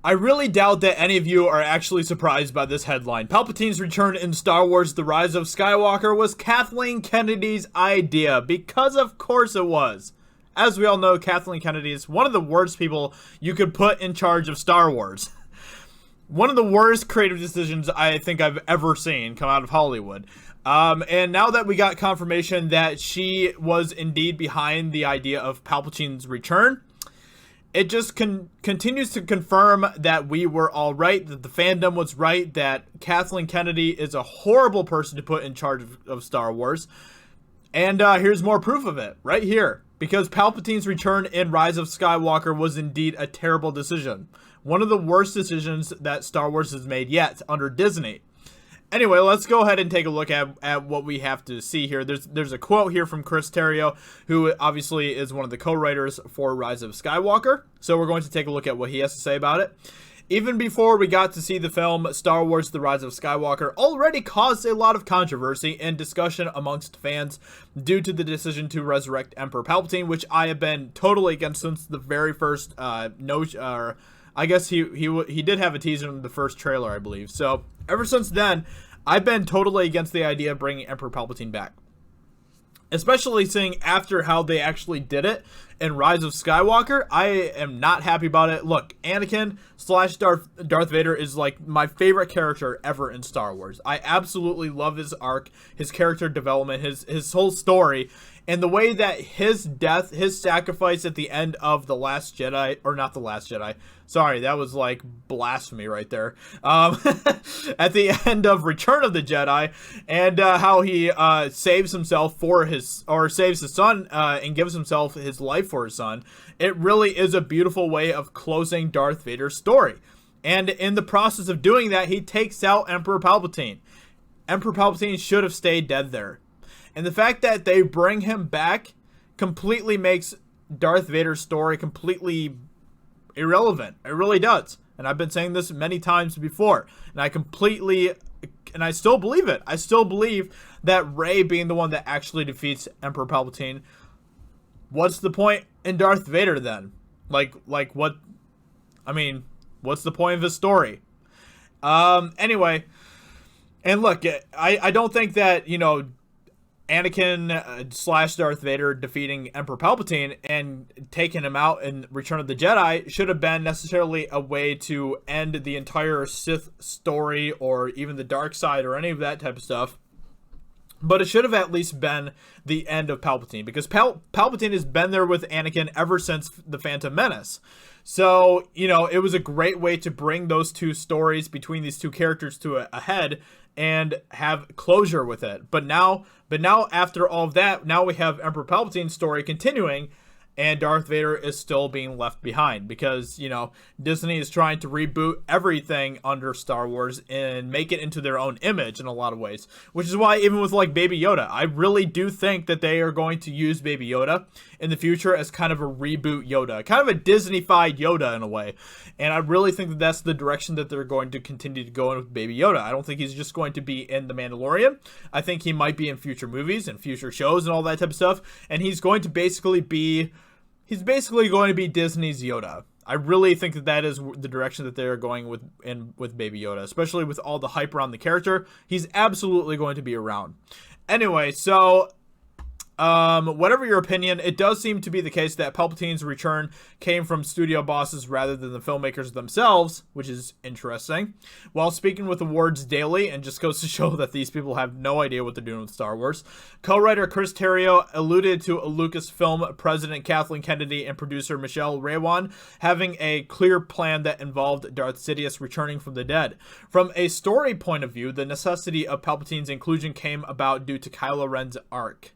I really doubt that any of you are actually surprised by this headline. Palpatine's return in Star Wars The Rise of Skywalker was Kathleen Kennedy's idea, because of course it was. As we all know, Kathleen Kennedy is one of the worst people you could put in charge of Star Wars. One of the worst creative decisions I think I've ever seen come out of Hollywood. And now that we got confirmation that she was indeed behind the idea of Palpatine's return, it just continues to confirm that we were all right, that the fandom was right, that Kathleen Kennedy is a horrible person to put in charge of Star Wars. And here's more proof of it, right here. Because Palpatine's return in Rise of Skywalker was indeed a terrible decision. One of the worst decisions that Star Wars has made yet under Disney. Anyway, let's go ahead and take a look at what we have to see here. There's a quote here from Chris Terrio, who obviously is one of the co-writers for Rise of Skywalker. So we're going to take a look at what he has to say about it. Even before we got to see the film, Star Wars The Rise of Skywalker already caused a lot of controversy and discussion amongst fans due to the decision to resurrect Emperor Palpatine, which I have been totally against since the very first I guess he did have a teaser in the first trailer, I believe. So ever since then, I've been totally against the idea of bringing Emperor Palpatine back. Especially seeing after how they actually did it in Rise of Skywalker, I am not happy about it. Look, Anakin / Darth Vader is like my favorite character ever in Star Wars. I absolutely love his arc, his character development, his whole story, and the way that his death, his sacrifice at the end of The Last Jedi, or not The Last Jedi, sorry, that was like blasphemy right there. At the end of Return of the Jedi, and how he saves himself saves his son, and gives himself his life for his son. It really is a beautiful way of closing Darth Vader's story. And in the process of doing that, he takes out Emperor Palpatine. Emperor Palpatine should have stayed dead there. And the fact that they bring him back completely makes Darth Vader's story completely irrelevant. It really does. And I've been saying this many times before. And I still believe it. I still believe that Rey being the one that actually defeats Emperor Palpatine. What's the point in Darth Vader then? Like what? I mean, what's the point of his story? Anyway. And look, I don't think that, Anakin / Darth Vader defeating Emperor Palpatine and taking him out in Return of the Jedi should have been necessarily a way to end the entire Sith story or even the dark side or any of that type of stuff. But it should have at least been the end of Palpatine, because Palpatine has been there with Anakin ever since The Phantom Menace. So, it was a great way to bring those two stories between these two characters to a head and have closure with it. But now after all of that, now we have Emperor Palpatine's story continuing, and Darth Vader is still being left behind because, Disney is trying to reboot everything under Star Wars and make it into their own image in a lot of ways. Which is why even with like Baby Yoda, I really do think that they are going to use Baby Yoda in the future as kind of a reboot Yoda, kind of a Disney-fied Yoda in a way. And I really think that that's the direction that they're going to continue to go in with Baby Yoda. I don't think he's just going to be in The Mandalorian. I think he might be in future movies and future shows and all that type of stuff. And he's going to basically be Disney's Yoda. I really think that is the direction that they're going with Baby Yoda, especially with all the hype around the character. He's absolutely going to be around. Anyway, so whatever your opinion, it does seem to be the case that Palpatine's return came from studio bosses rather than the filmmakers themselves, which is interesting. While speaking with Awards Daily, and just goes to show that these people have no idea what they're doing with Star Wars, co-writer Chris Terrio alluded to Lucasfilm president Kathleen Kennedy and producer Michelle Rewan having a clear plan that involved Darth Sidious returning from the dead. From a story point of view, the necessity of Palpatine's inclusion came about due to Kylo Ren's arc.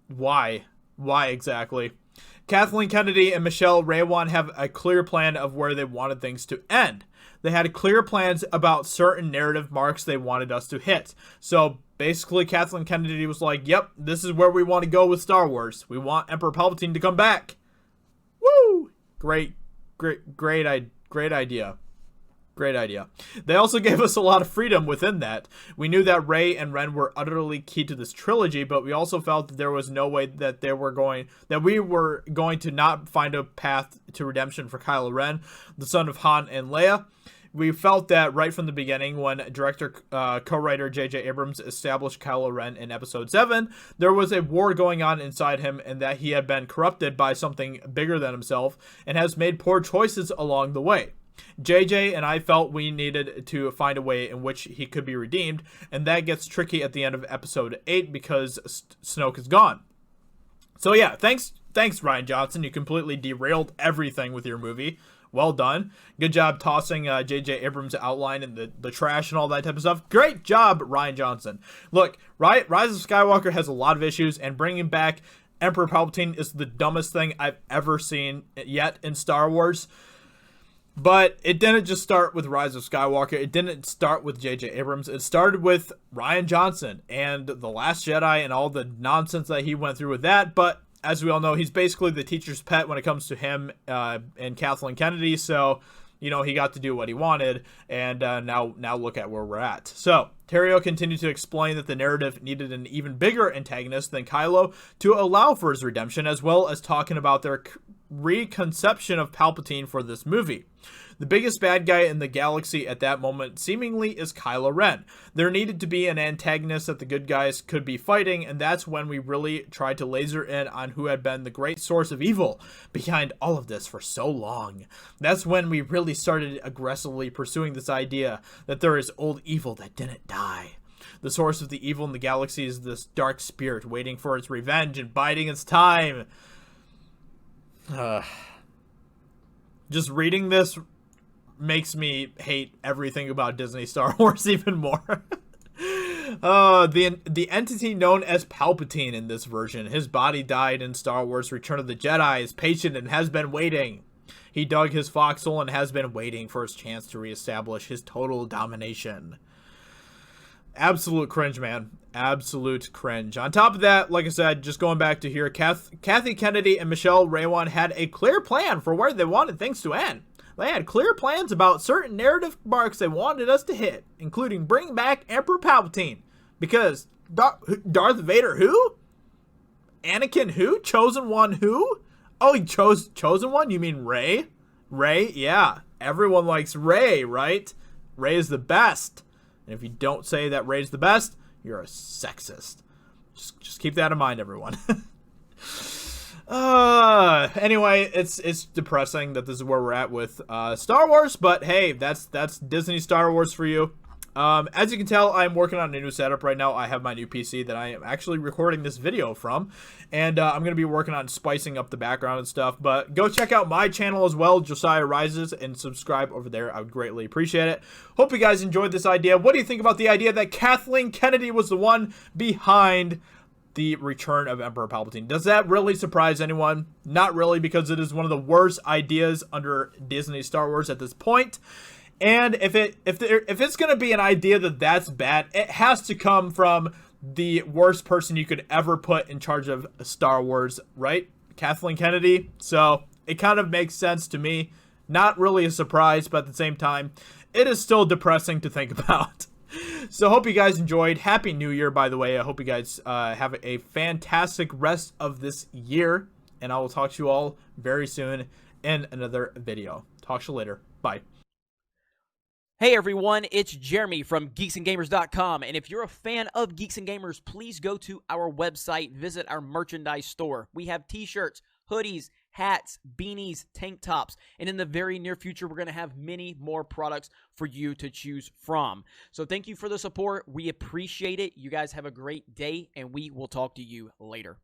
Why? Why exactly? Kathleen Kennedy and Michelle Rewan have a clear plan of where they wanted things to end. They had clear plans about certain narrative marks they wanted us to hit. So basically Kathleen Kennedy was like, yep, this is where we want to go with Star Wars. We want Emperor Palpatine to come back. Woo! Great idea. Great idea. They also gave us a lot of freedom within that. We knew that Rey and Ren were utterly key to this trilogy, but we also felt that there was no way that we were going to not find a path to redemption for Kylo Ren, the son of Han and Leia. We felt that right from the beginning when director, co-writer J.J. Abrams established Kylo Ren in Episode 7, there was a war going on inside him and that he had been corrupted by something bigger than himself and has made poor choices along the way. JJ and I felt we needed to find a way in which he could be redeemed, and that gets tricky at the end of Episode 8 because Snoke is gone. So yeah, thanks Rian Johnson. You completely derailed everything with your movie. Well done. Good job tossing J.J. Abrams' outline in the trash and all that type of stuff. Great job, Rian Johnson. Look, Rise of Skywalker has a lot of issues, and bringing back Emperor Palpatine is the dumbest thing I've ever seen yet in Star Wars. But it didn't just start with Rise of Skywalker. It didn't start with J.J. Abrams. It started with Rian Johnson and The Last Jedi and all the nonsense that he went through with that. But as we all know, he's basically the teacher's pet when it comes to him and Kathleen Kennedy. So, you know, he got to do what he wanted. And now look at where we're at. So, Terrio continued to explain that the narrative needed an even bigger antagonist than Kylo to allow for his redemption, as well as talking about their reconception of Palpatine for this movie. The biggest bad guy in the galaxy at that moment seemingly is Kylo Ren. There needed to be an antagonist that the good guys could be fighting, and that's when we really tried to laser in on who had been the great source of evil behind all of this for so long. That's when we really started aggressively pursuing this idea that there is old evil that didn't die. The source of the evil in the galaxy is this dark spirit waiting for its revenge and biding its time. Just reading this makes me hate everything about Disney Star Wars even more. The entity known as Palpatine in this version. His body died in Star Wars Return of the Jedi, is patient and has been waiting. He dug his foxhole and has been waiting for his chance to reestablish his total domination. Absolute cringe, man. Absolute cringe. On top of that, like I said, just going back to here, Kathy Kennedy and Michelle Raywan had a clear plan for where they wanted things to end. They had clear plans about certain narrative marks they wanted us to hit, including bringing back Emperor Palpatine. Because Darth Vader who? Anakin who? Chosen One who? Oh, he chose Chosen One? You mean Rey? Rey? Yeah. Everyone likes Rey, right? Rey is the best. And if you don't say that Rey's the best, you're a sexist. Just keep that in mind, everyone. Anyway, it's depressing that this is where we're at with Star Wars, but hey, that's Disney Star Wars for you. As you can tell, I'm working on a new setup right now. I have my new PC that I am actually recording this video from, and I'm going to be working on spicing up the background and stuff, but go check out my channel as well, Josiah Rises, and subscribe over there. I would greatly appreciate it. Hope you guys enjoyed this idea. What do you think about the idea that Kathleen Kennedy was the one behind the return of Emperor Palpatine? Does that really surprise anyone? Not really, because it is one of the worst ideas under Disney Star Wars at this point. And if it's going to be an idea that's bad, it has to come from the worst person you could ever put in charge of Star Wars, right? Kathleen Kennedy. So it kind of makes sense to me. Not really a surprise, but at the same time, it is still depressing to think about. So hope you guys enjoyed. Happy New Year, by the way. I hope you guys have a fantastic rest of this year. And I will talk to you all very soon in another video. Talk to you later. Bye. Hey everyone, it's Jeremy from geeksandgamers.com, and if you're a fan of Geeks and Gamers, please go to our website, visit our merchandise store. We have t-shirts, hoodies, hats, beanies, tank tops, and in the very near future, we're going to have many more products for you to choose from. So thank you for the support. We appreciate it. You guys have a great day, and we will talk to you later.